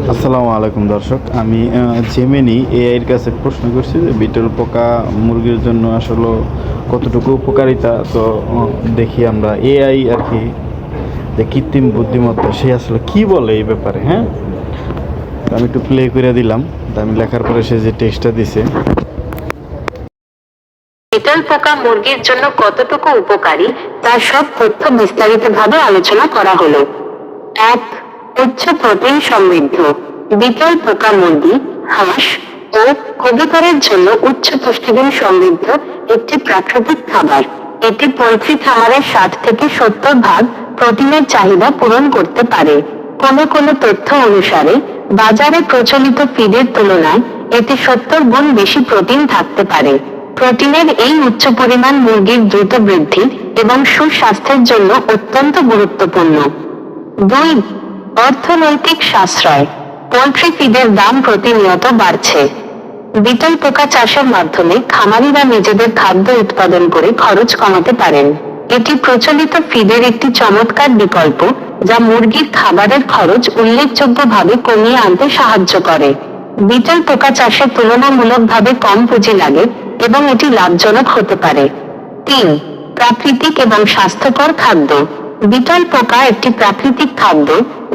আসসালামু আলাইকুম দর্শক, আমি জেমিনি এআইয়ের কাছে প্রশ্ন করছি যে বিটল পোকা মুরগির জন্য আসলে কতটুকু উপকারিতা। তো দেখি আমরা এআই আর কি, যে কৃত্রিম বুদ্ধিমত্তা, সে আসলে কি বলে এই ব্যাপারে। হ্যাঁ, তো আমি একটু প্লে করে দিলাম, তো আমি লেখার পরে সে যে টেক্সটটা দিছে। বিটল পোকা মুরগির জন্য কতটুকু উপকারী তার সব তথ্য বিস্তারিতভাবে আলোচনা করা হলো। ১. উচ্চ প্রোটিন সমৃদ্ধ। বিটল পোকা মুরগি, হাঁস ও কবুতরের জন্য উচ্চ পুষ্টিগুণ সমৃদ্ধ একটি প্রাকৃতিক খাবার। এটি পোল্ট্রি খামারের ৬০ থেকে ৭০% প্রোটিনের চাহিদা পূরণ করতে পারে। কোনো কোনো তথ্য অনুসারে বাজারে প্রচলিত ফিডের তুলনায় এতে ৭০ গুণ বেশি প্রোটিন থাকতে পারে। প্রোটিনের এই উচ্চ পরিমাণ মুরগির দ্রুত বৃদ্ধি এবং সুস্বাস্থ্যের জন্য অত্যন্ত গুরুত্বপূর্ণ। ২. অর্থনৈতিক সাশ্রয়। পোল্ট্রি ফিডের দাম প্রতিনিয়ত বাড়ছে। বিটল পোকা চাষের মাধ্যমে খামারিরা নিজেদের খাদ্য উৎপাদন করে খরচ কমাতে পারেন। এটি প্রচলিত ফিডের একটি চমৎকার বিকল্প, যা মুরগির খাবারের খরচ উল্লেখযোগ্যভাবে কমিয়ে আনতে সাহায্য করে। বিটল পোকা চাষে তুলনামূলকভাবে কম পুঁজি লাগে এবং এটি লাভজনক হতে পারে। ৩. প্রাকৃতিক এবং স্বাস্থ্যকর খাদ্য। বিটল পোকা একটি প্রাকৃতিক খাদ্য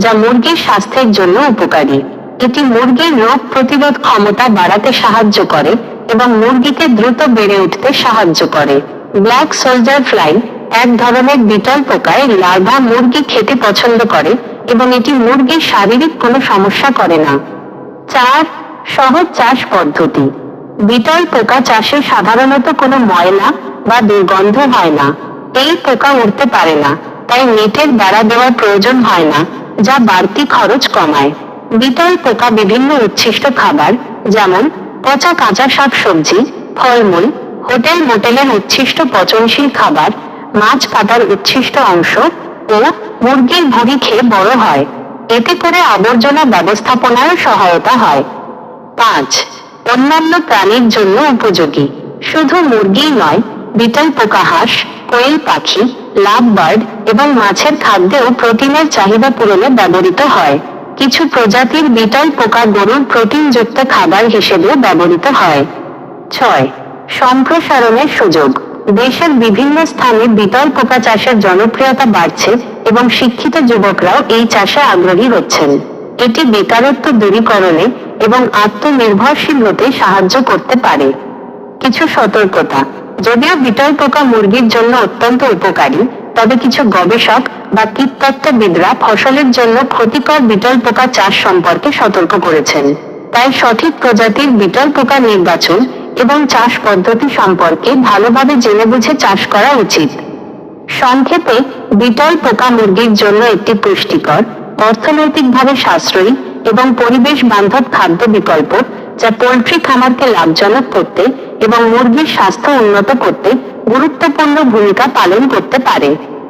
যা মুরগির স্বাস্থ্যের জন্য উপকারী। এটি মুরগির রোগ প্রতিরোধ ক্ষমতা বাড়াতে সাহায্য করে এবং মুরগিকে দ্রুত বেড়ে উঠতে সাহায্য করে। ব্ল্যাক সোলজার ফ্লাই, এক ধরনের বিটল পোকায় লার্ভা মুরগি খেতে পছন্দ করে এবং এটি মুরগির শারীরিক কোনো সমস্যা করে না। ৪. সহজ চাষ পদ্ধতি। বিটল পোকা চাষে সাধারণত কোনো ময়লা বা দুর্গন্ধ হয় না। এই পোকা উড়তে পারে না, তাই নেটের বেড়া দেওয়ার প্রয়োজন হয় না, যা বাড়তি খরচ কমায়। বিটল পোকা বিভিন্ন উচ্ছিষ্ট খাবার, যেমন পচা কাঁচা শাকসবজি, ফলমূল, হোটেল মোটেলের উচ্ছিষ্ট পচনশীল খাবার, মাছ কাটার উচ্ছিষ্ট অংশ ও মুরগির ভুঁড়ি খেয়ে বড় হয়। এতে করে আবর্জনা ব্যবস্থাপনায় সহায়তা হয়। ৫. অন্যান্য প্রাণীর জন্য উপযোগী। শুধু মুরগিই নয়, বিটল পোকা হাঁস, কোয়েল পাখি, লাভ বার্ড এবং মাছের খাদ্যেও প্রোটিনের চাহিদা পূরণে ব্যবহৃত হয়। কিছু প্রজাতির বিটল পোকা গরুর প্রোটিনযুক্ত খাবার হিসেবেও ব্যবহৃত হয়। ৬. সম্প্রসারণের সুযোগ। দেশের বিভিন্ন স্থানে বিটল পোকা চাষের জনপ্রিয়তা বাড়ছে এবং শিক্ষিত যুবকরাও এই চাষে আগ্রহী হচ্ছেন। এটি বেকারত্ব দূরীকরণে এবং আত্মনির্ভরশীল হতে সাহায্য করতে পারে। কিছু সতর্কতা। যদিও বিটল পোকা মুরগির জন্য অত্যন্ত উপকারী, তবে কিছু গবেষক বা কীটতত্ত্ববিদরা ফসলের জন্য ক্ষতিকর বিটল পোকা চাষ সম্পর্কে সতর্ক করেছেন। তাই সঠিক প্রজাতির বিটল পোকা নির্বাচন এবং চাষ পদ্ধতি সম্পর্কে ভালোভাবে জেনে বুঝে চাষ করা উচিত। সংক্ষেপে, বিটল পোকা মুরগির জন্য একটি পুষ্টিকর, অর্থনৈতিকভাবে সাশ্রয়ী এবং পরিবেশ বান্ধব খাদ্য বিকল্প, যা পোল্ট্রি খামারকে লাভজনক করতে এবং মুরগির স্বাস্থ্য উন্নত করতে গুরুত্বপূর্ণ ভূমিকা পালন করতে পারে।